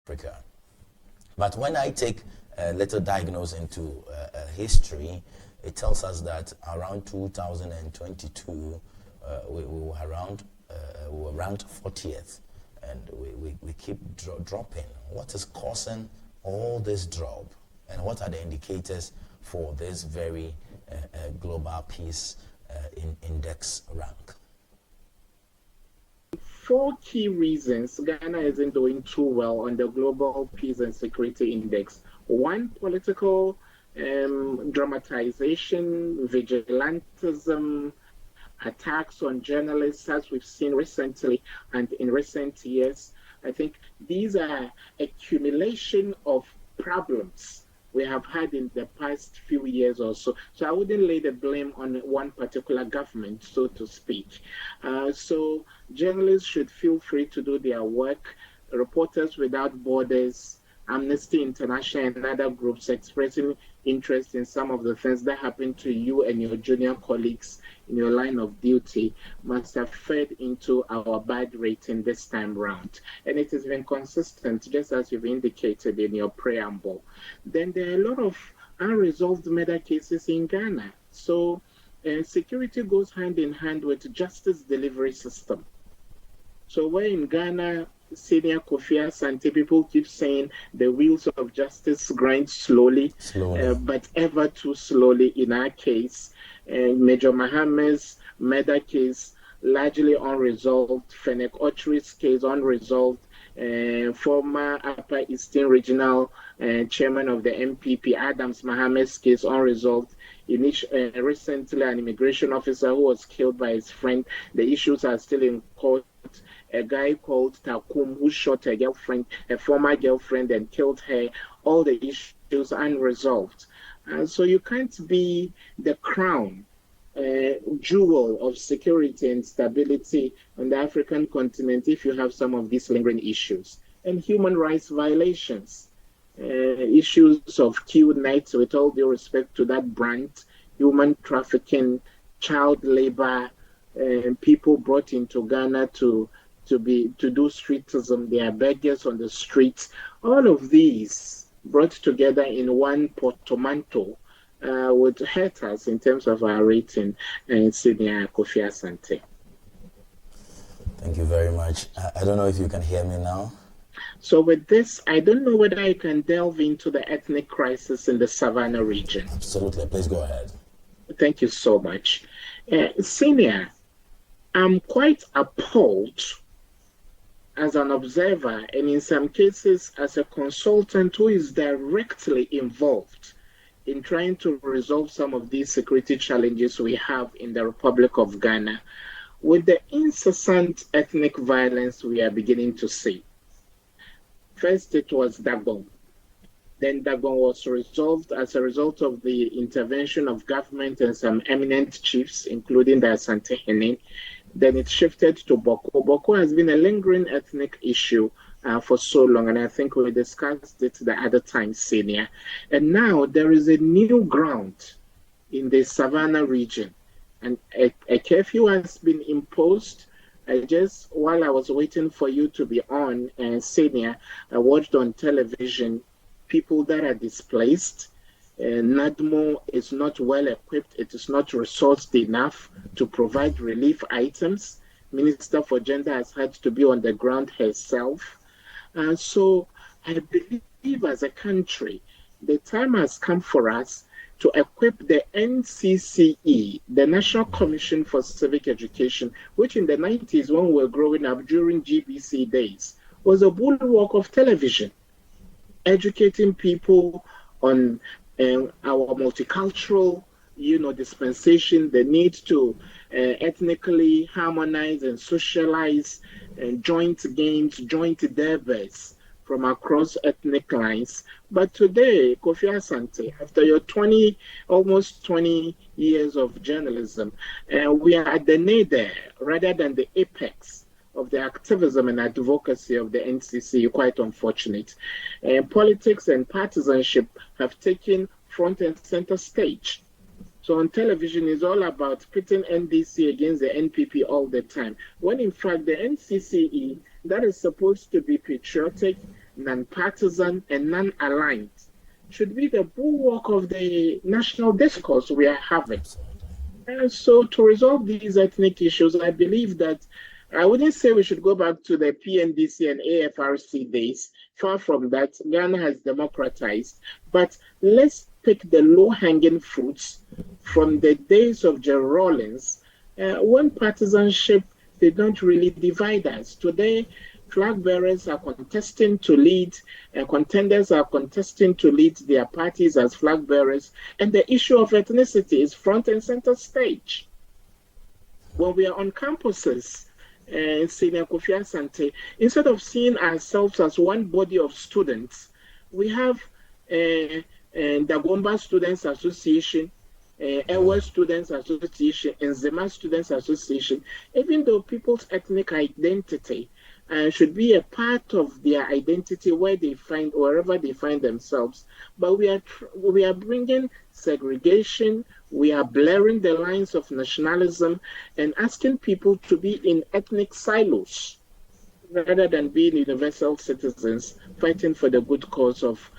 Africa. But when I take a little diagnose into history, it tells us that around 2022, we were ranked 40th, and we keep dropping. What is causing all this drop, and what are the indicators for this very global peace index rank? 4 key reasons Ghana isn't doing too well on the Global Peace and Security Index. 1, political dramatization, vigilantism, attacks on journalists, as we've seen recently and in recent years. I think these are accumulation of problems we have had in the past few years or so. So I wouldn't lay the blame on one particular government, so to speak. So journalists should feel free to do their work. Reporters Without Borders, Amnesty International, and other groups expressing interest in some of the things that happen to you and your junior colleagues in your line of duty must have fed into our bad rating this time round. And it has been consistent, just as you've indicated in your preamble. Then there are a lot of unresolved murder cases in Ghana. So security goes hand in hand with justice delivery system. So where in Ghana, Senior Kofi Asante, people keep saying the wheels of justice grind slowly. But ever too slowly in our case. Major Mohammed's murder case largely unresolved, Fennec Ochery's case unresolved, former Upper Eastern Regional chairman of the MPP, Adams Mohammed's case unresolved. Recently, an immigration officer who was killed by his friend. The issues are still in court. A guy called Takum who shot a girlfriend, a former girlfriend, and killed her. All the issues unresolved. So you can't be the crown jewel of security and stability on the African continent if you have some of these lingering issues. And human rights violations, issues of Q-Nights, with all due respect to that brand, human trafficking, child labor, people brought into Ghana to do streetism. They are beggars on the streets. All of these brought together in one portmanteau would hurt us in terms of our rating in Senior Kofi Asante. Thank you very much. I don't know if you can hear me now. So with this, I don't know whether I can delve into the ethnic crisis in the Savannah region. Absolutely. Please go ahead. Thank you so much. Senior, I'm quite appalled as an observer, and in some cases as a consultant who is directly involved in trying to resolve some of these security challenges we have in the Republic of Ghana, with the incessant ethnic violence we are beginning to see. First, it was Dagon. Then Dagon was resolved as a result of the intervention of government and some eminent chiefs, including the Asante Hene. Then it shifted to Boko. Boko has been a lingering ethnic issue for so long, and I think we discussed it the other time, Senior. And now there is a new ground in the Savannah region, and a curfew has been imposed. While I was waiting for you to be on, Senior, I watched on television people that are displaced. NADMO is not well equipped. It is not resourced enough to provide relief items. Minister for Gender has had to be on the ground herself. So I believe as a country, the time has come for us to equip the NCCE, the National Commission for Civic Education, which in the 90s when we were growing up during GBC days, was a bulwark of television, educating people on our multicultural, dispensation, the need to ethnically harmonize and socialize, and joint games, joint derbies from across ethnic lines. But today, Kofi Asante, after your almost 20 years of journalism, we are at the nadir rather than the apex of the activism and advocacy of the NCC, quite unfortunate. Politics and partisanship have taken front and center stage. So on television, it's all about pitting NDC against the NPP all the time, when in fact the NCCE, that is supposed to be patriotic, non-partisan, and non-aligned should be the bulwark of the national discourse we are having. And so to resolve these ethnic issues, I believe that I wouldn't say we should go back to the PNDC and AFRC days. Far from that, Ghana has democratized. But let's pick the low-hanging fruits from the days of Jerry Rawlings, when partisanship did not really divide us. Today, flag bearers are contesting to lead, contenders are contesting to lead their parties as flag bearers, and the issue of ethnicity is front and center stage. When we are on campuses, Senior Kofi Asante, instead of seeing ourselves as one body of students, we have the Gomba Students Association, Ewa Students Association, and Zema Students Association, even though people's ethnic identity should be a part of their identity wherever they find themselves. But we are bringing segregation, we are blurring the lines of nationalism and asking people to be in ethnic silos rather than being universal citizens fighting for the good cause of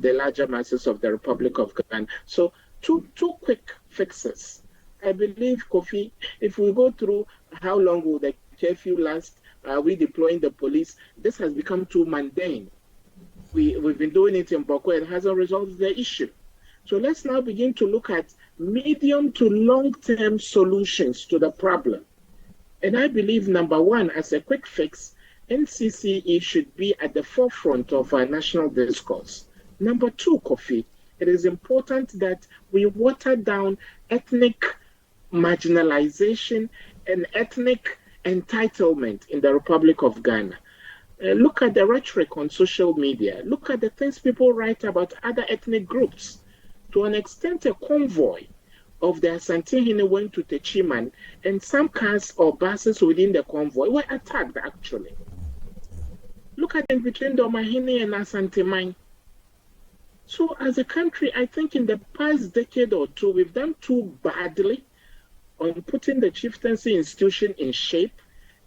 the larger masses of the Republic of Ghana. So two quick fixes. I believe, Kofi, if we go through how long will the curfew last, redeploying the police, this has become too mundane. We've been doing it in Boko, it hasn't resolved the issue. So let's now begin to look at medium to long-term solutions to the problem. And I believe, number one, as a quick fix, NCCE should be at the forefront of our national discourse. Number two, Kofi, it is important that we water down ethnic marginalization and ethnic entitlement in the Republic of Ghana. Look at the rhetoric on social media. Look at the things people write about other ethnic groups. To an extent, a convoy of the Asante went to Techiman, and some cars or buses within the convoy were attacked, actually. Look at it between the Omahine and Asante Mine. So as a country, I think in the past decade or two, we've done too badly on putting the chieftaincy institution in shape,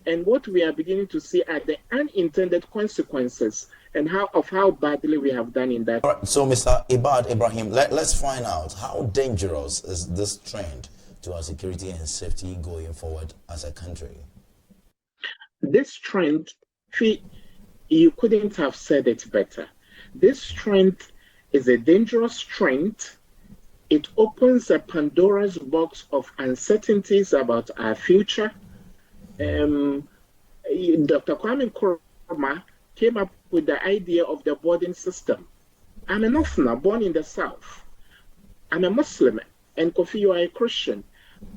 and what we are beginning to see are the unintended consequences and how badly we have done in that. All right, so Mr. Irbad Ibrahim, let's find out how dangerous is this trend to our security and safety going forward as a country. This trend, you couldn't have said it better. This trend is a dangerous trend. It opens a Pandora's box of uncertainties about our future. Dr. Kwame Nkrumah came up with the idea of the boarding system. I'm a Northerner born in the South. I'm a Muslim, and Kofi, you are a Christian.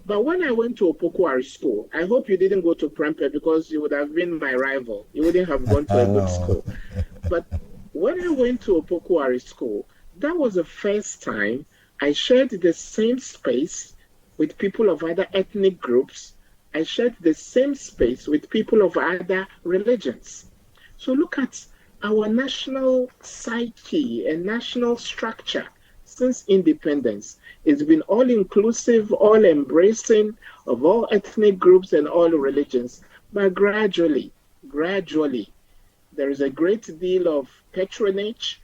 But when I went to Opokwari school, I hope you didn't go to Prempeh because you would have been my rival. You wouldn't have gone to a good school. But when I went to Opokwari school, that was the first time I shared the same space with people of other ethnic groups. I shared the same space with people of other religions. So look at our national psyche and national structure since independence. It's been all-inclusive, all-embracing of all ethnic groups and all religions. But gradually, there is a great deal of patronage.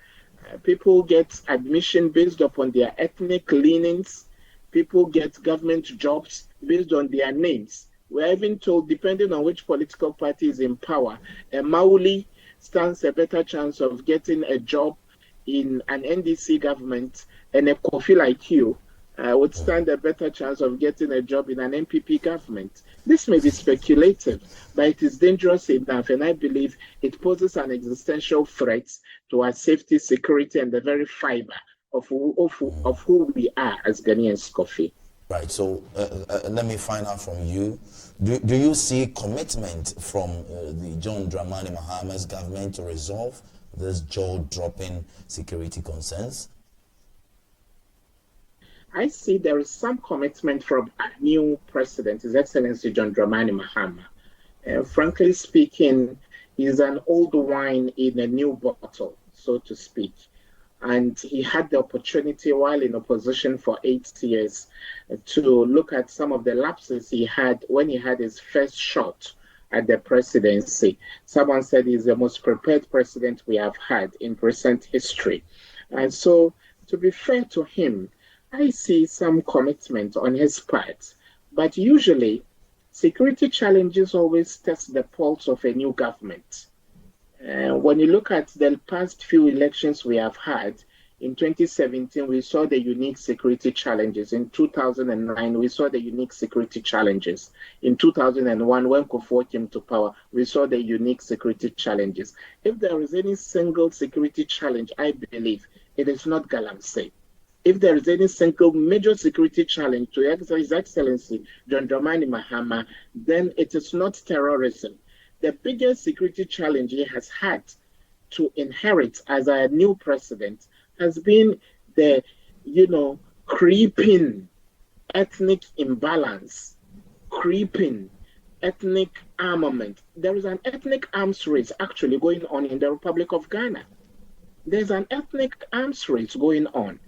People get admission based upon their ethnic leanings. People get government jobs based on their names. We're even told, depending on which political party is in power, a Mauli stands a better chance of getting a job in an NDC government, and a Kofi like you would stand a better chance of getting a job in an NPP government. This may be speculative, but it is dangerous enough, and I believe it poses an existential threat to our safety, security, and the very fiber of who we are as Ghanaians, Kofi. Right, so let me find out from you. Do you see commitment from the John Dramani Mahama's government to resolve this jaw-dropping security concerns? I see there is some commitment from our new president, His Excellency John Dramani Mahama. Frankly speaking, he's an old wine in a new bottle, so to speak. And he had the opportunity while in opposition for 8 years to look at some of the lapses he had when he had his first shot at the presidency. Someone said he's the most prepared president we have had in recent history. And so, to be fair to him, I see some commitment on his part. But usually, security challenges always test the pulse of a new government. When you look at the past few elections we have had, in 2017, we saw the unique security challenges. In 2009, we saw the unique security challenges. In 2001, when Kofi came to power, we saw the unique security challenges. If there is any single security challenge, I believe it is not Galamsey. If there is any single major security challenge to His Excellency John Dramani Mahama, then it is not terrorism. The biggest security challenge he has had to inherit as a new president has been the, creeping ethnic imbalance, creeping ethnic armament. There is an ethnic arms race actually going on in the Republic of Ghana. There's an ethnic arms race going on.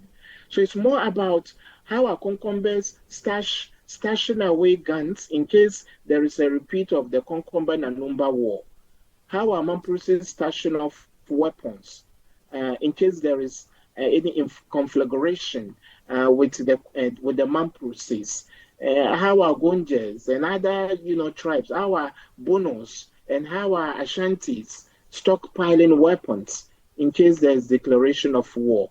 So it's more about how our concumbers stashing away guns in case there is a repeat of the Concomba and Numba war. How our Mampuses stashing off weapons in case there is any conflagration with the Mampuses. How our Gonjas and other tribes, our Bonos and how our Ashantis stockpiling weapons in case there is declaration of war.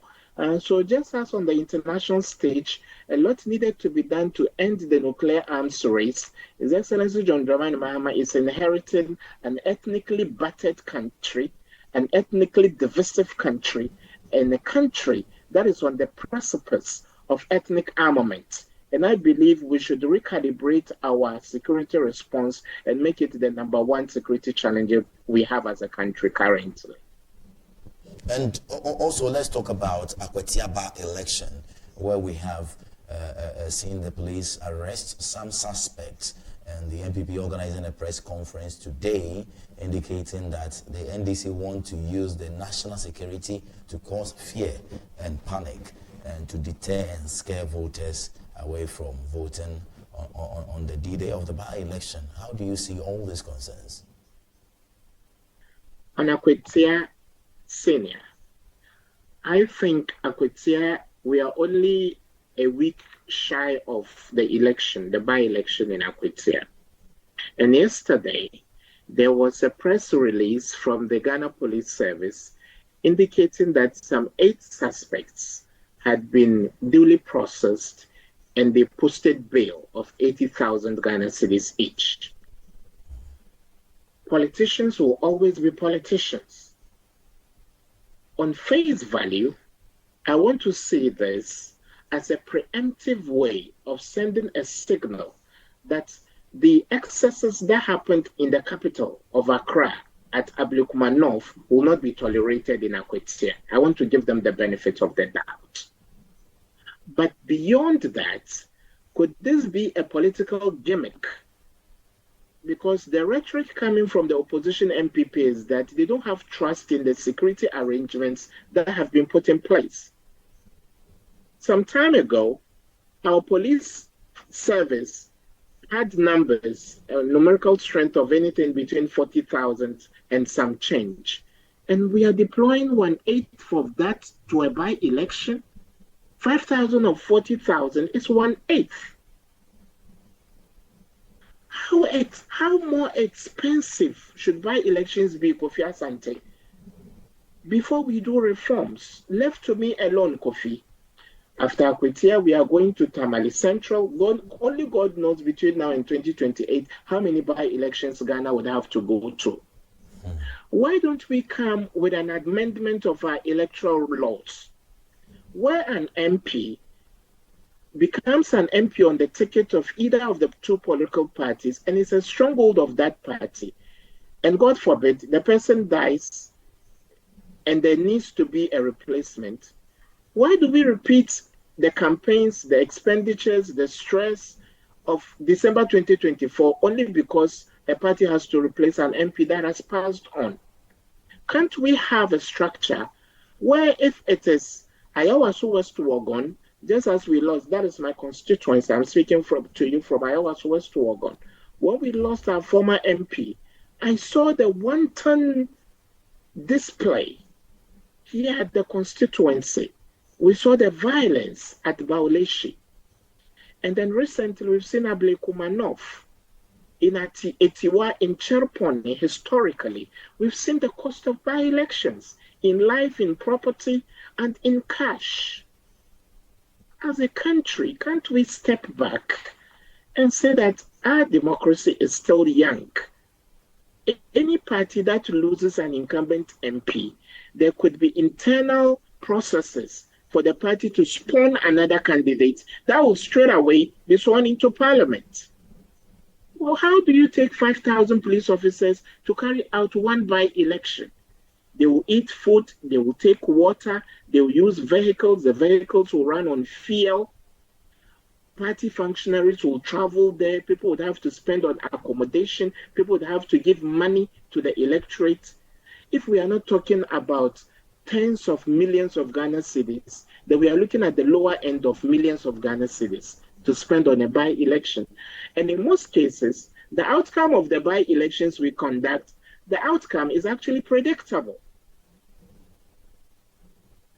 So just as on the international stage, a lot needed to be done to end the nuclear arms race. His Excellency John Dramani Mahama is inheriting an ethnically battered country, an ethnically divisive country, and a country that is on the precipice of ethnic armament. And I believe we should recalibrate our security response and make it the number one security challenge we have as a country currently. And also, let's talk about Akwetiaba election, where we have seen the police arrest some suspects, and the NPP organizing a press conference today indicating that the NDC want to use the national security to cause fear and panic and to deter and scare voters away from voting on the D-Day of the by-election. How do you see all these concerns? On Akwetia Senior, I think Akwetia, we are only a week shy of the election, the by-election in Akwetia. And yesterday, there was a press release from the Ghana Police Service indicating that some 8 suspects had been duly processed and they posted bail of 80,000 Ghana cedis each. Politicians will always be politicians. On face value, I want to see this as a preemptive way of sending a signal that the excesses that happened in the capital of Accra at Ablekuma North will not be tolerated in Akwetia. I want to give them the benefit of the doubt. But beyond that, could this be a political gimmick? Because the rhetoric coming from the opposition MPP is that they don't have trust in the security arrangements that have been put in place. Some time ago, our police service had numbers, a numerical strength of anything between 40,000 and some change. And we are deploying 1/8 of that to a by-election. 5,000 of 40,000 is 1/8. How more expensive should by-elections be, Kofi Asante, before we do reforms? Left to me alone, Kofi. After Akwetia, we are going to Tamale Central. Only God knows between now and 2028 how many by-elections Ghana would have to go through. Why don't we come with an amendment of our electoral laws, where an MP becomes an MP on the ticket of either of the 2 political parties and is a stronghold of that party, and God forbid the person dies and there needs to be a replacement? Why do we repeat the campaigns, the expenditures, the stress of December 2024 only because a party has to replace an MP that has passed on? Can't we have a structure where, if it is Ayawaso West Wogon, just as we lost, that is my constituency, I'm speaking to you from Ayawaso West Wogon, When we lost our former MP, I saw the wanton display here at the constituency. We saw the violence at Bauleshi. And then recently we've seen Ablekumanov in Etiwa, in Cherponi. Historically, we've seen the cost of by-elections in life, in property, and in cash. As a country, can't we step back and say that our democracy is still young? Any party that loses an incumbent MP, there could be internal processes for the party to spawn another candidate that will straight away be sworn into parliament. Well, how do you take 5,000 police officers to carry out one by-election? They will eat food, they will take water, they will use vehicles, the vehicles will run on fuel. Party functionaries will travel there, people would have to spend on accommodation, people would have to give money to the electorate. If we are not talking about tens of millions of Ghana cedis, then we are looking at the lower end of millions of Ghana cedis to spend on a by-election. And in most cases, the outcome of the by-elections we conduct, the outcome is actually predictable.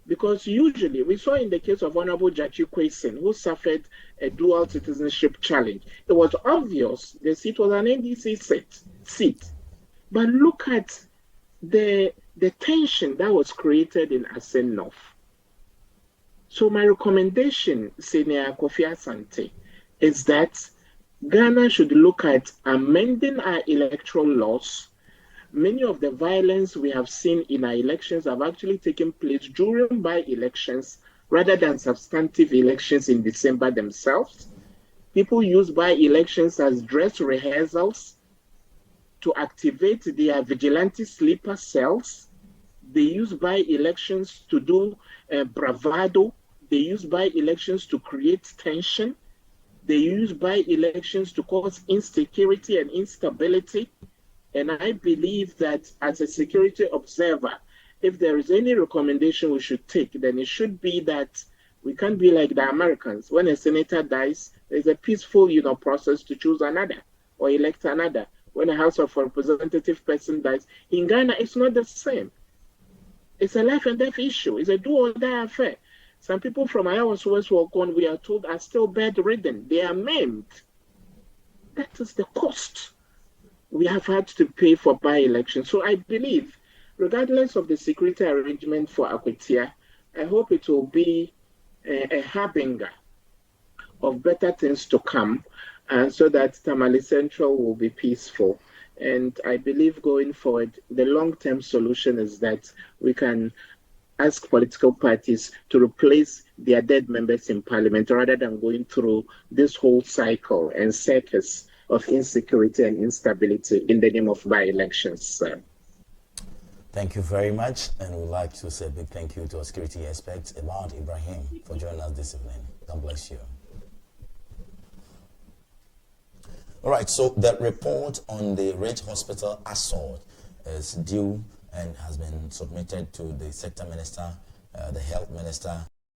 Because usually, we saw in the case of Honorable Jachi Kwesin, who suffered a dual citizenship challenge, it was obvious the seat was an NDC seat. But look at the tension that was created in Asen North. So my recommendation, Senior Kofi Asante, is that Ghana should look at amending our electoral laws. Many of the violence we have seen in our elections have actually taken place during by-elections rather than substantive elections in December themselves. People use by-elections as dress rehearsals to activate their vigilante sleeper cells. They use by-elections to do bravado. They use by-elections to create tension. They use by-elections to cause insecurity and instability. And I believe that as a security observer, if there is any recommendation we should take, then it should be that we can't be like the Americans. When a senator dies, there's a peaceful, process to choose another or elect another. When a House of Representative person dies, in Ghana, it's not the same. It's a life and death issue. It's a do or die affair. Some people from Iowa's West Walk-on, we are told, are still bedridden. They are maimed. That is the cost we have had to pay for by-election. So I believe, regardless of the security arrangement for Akwetia, I hope it will be a harbinger of better things to come, so that Tamale Central will be peaceful. And I believe going forward, the long-term solution is that we can ask political parties to replace their dead members in parliament rather than going through this whole cycle and circus of insecurity and instability in the name of by-elections. Thank you very much, and we'd like to say a big thank you to our security expert, Irbad Ibrahim, for joining us this evening. God bless you. All right, so the report on the Ridge Hospital assault is due and has been submitted to the sector minister, the health minister,